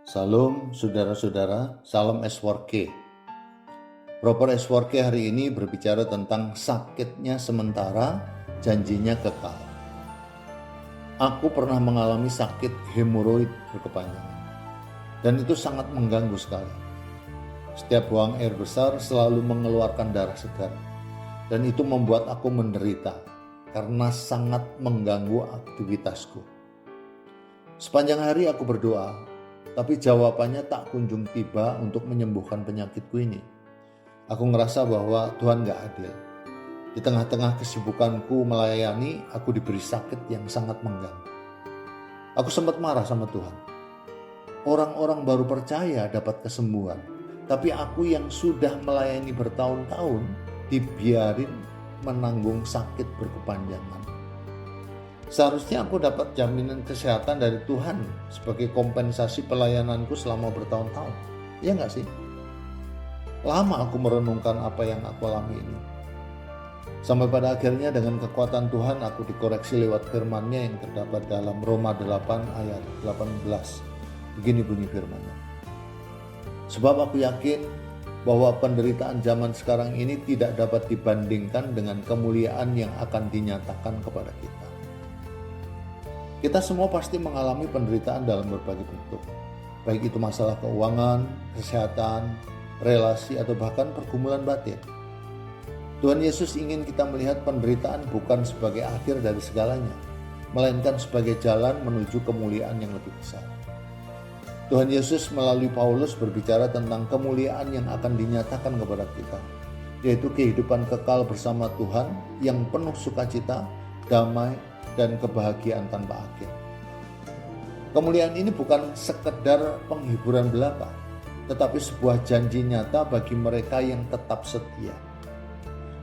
Salam saudara-saudara, salam S4K. Proper S4K hari ini berbicara tentang sakitnya sementara, janjinya kekal. Aku pernah mengalami sakit hemoroid berkepanjangan, dan itu sangat mengganggu sekali. Setiap buang air besar selalu mengeluarkan darah segar, dan itu membuat aku menderita karena sangat mengganggu aktivitasku. Sepanjang hari aku berdoa, tapi jawabannya tak kunjung tiba untuk menyembuhkan penyakitku ini. Aku ngerasa bahwa Tuhan gak adil. Di tengah-tengah kesibukanku melayani, aku diberi sakit yang sangat mengganggu. Aku sempat marah sama Tuhan. Orang-orang baru percaya dapat kesembuhan, tapi aku yang sudah melayani bertahun-tahun dibiarin menanggung sakit berkepanjangan. Seharusnya aku dapat jaminan kesehatan dari Tuhan sebagai kompensasi pelayananku selama bertahun-tahun. Iya gak sih? Lama aku merenungkan apa yang aku alami ini. Sampai pada akhirnya dengan kekuatan Tuhan aku dikoreksi lewat firman-Nya yang terdapat dalam Roma 8 ayat 18. Begini bunyi firman-Nya. Sebab aku yakin bahwa penderitaan zaman sekarang ini tidak dapat dibandingkan dengan kemuliaan yang akan dinyatakan kepada kita. Kita semua pasti mengalami penderitaan dalam berbagai bentuk, baik itu masalah keuangan, kesehatan, relasi, atau bahkan pergumulan batin. Tuhan Yesus ingin kita melihat penderitaan bukan sebagai akhir dari segalanya, melainkan sebagai jalan menuju kemuliaan yang lebih besar. Tuhan Yesus melalui Paulus berbicara tentang kemuliaan yang akan dinyatakan kepada kita, yaitu kehidupan kekal bersama Tuhan yang penuh sukacita, damai, dan kebahagiaan tanpa akhir. Kemuliaan ini bukan sekedar penghiburan belaka, tetapi sebuah janji nyata bagi mereka yang tetap setia.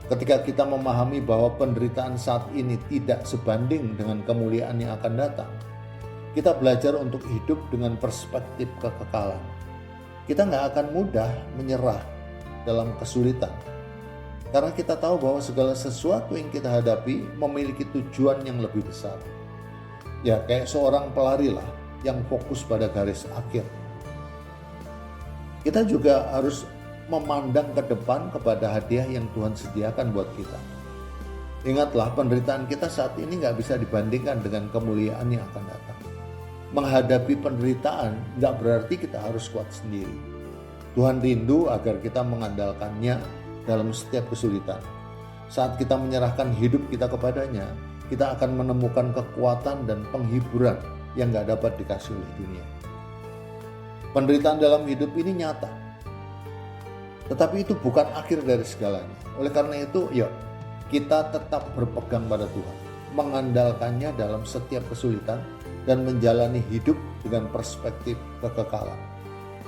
Ketika kita memahami bahwa penderitaan saat ini tidak sebanding dengan kemuliaan yang akan datang, kita belajar untuk hidup dengan perspektif kekekalan. Kita nggak akan mudah menyerah dalam kesulitan, karena kita tahu bahwa segala sesuatu yang kita hadapi memiliki tujuan yang lebih besar. Ya, kayak seorang pelari lah yang fokus pada garis akhir. Kita juga harus memandang ke depan kepada hadiah yang Tuhan sediakan buat kita. Ingatlah, penderitaan kita saat ini gak bisa dibandingkan dengan kemuliaan yang akan datang. Menghadapi penderitaan gak berarti kita harus kuat sendiri. Tuhan rindu agar kita mengandalkannya dalam setiap kesulitan. Saat kita menyerahkan hidup kita kepadanya, kita akan menemukan kekuatan dan penghiburan yang gak dapat dikasih oleh dunia. Penderitaan dalam hidup ini nyata, tetapi itu bukan akhir dari segalanya. Oleh karena itu, yuk kita tetap berpegang pada Tuhan, mengandalkannya dalam setiap kesulitan, dan menjalani hidup dengan perspektif kekekalan.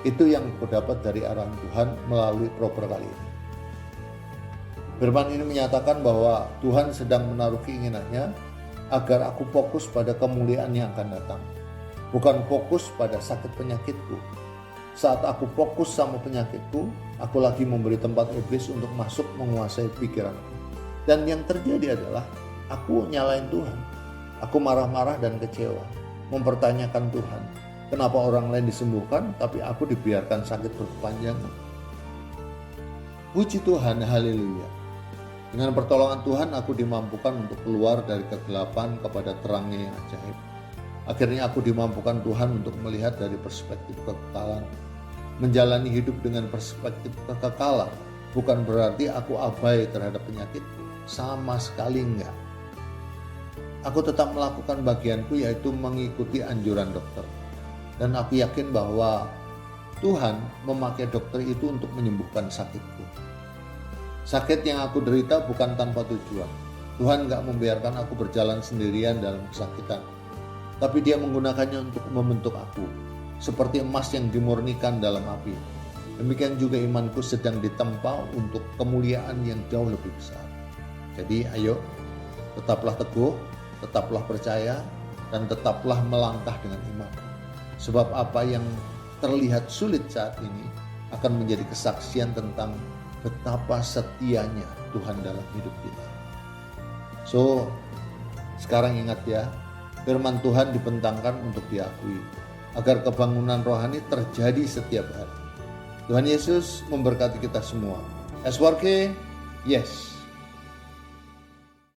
Itu yang aku dapat dari arahan Tuhan melalui proper kali ini. Firman ini menyatakan bahwa Tuhan sedang menaruh keinginannya agar aku fokus pada kemuliaan yang akan datang, bukan fokus pada sakit penyakitku. Saat aku fokus sama penyakitku, aku lagi memberi tempat iblis untuk masuk menguasai pikiranku. Dan yang terjadi adalah aku nyalain Tuhan. Aku marah-marah dan kecewa, mempertanyakan Tuhan, kenapa orang lain disembuhkan tapi aku dibiarkan sakit berkepanjangan. Puji Tuhan, haleluya. Dengan pertolongan Tuhan aku dimampukan untuk keluar dari kegelapan kepada terangnya yang ajaib. Akhirnya aku dimampukan Tuhan untuk melihat dari perspektif kekekalan. Menjalani hidup dengan perspektif kekekalan bukan berarti aku abai terhadap penyakit, sama sekali enggak. Aku tetap melakukan bagianku, yaitu mengikuti anjuran dokter. Dan aku yakin bahwa Tuhan memakai dokter itu untuk menyembuhkan sakitku. Sakit yang aku derita bukan tanpa tujuan. Tuhan gak membiarkan aku berjalan sendirian dalam kesakitan, tapi Dia menggunakannya untuk membentuk aku, seperti emas yang dimurnikan dalam api. Demikian juga imanku sedang ditempa untuk kemuliaan yang jauh lebih besar. Jadi ayo, tetaplah teguh, tetaplah percaya, dan tetaplah melangkah dengan iman. Sebab apa yang terlihat sulit saat ini akan menjadi kesaksian tentang betapa setianya Tuhan dalam hidup kita. So, sekarang ingat ya, firman Tuhan dibentangkan untuk diakui, agar kebangunan rohani terjadi setiap hari. Tuhan Yesus memberkati kita semua. S4K, yes.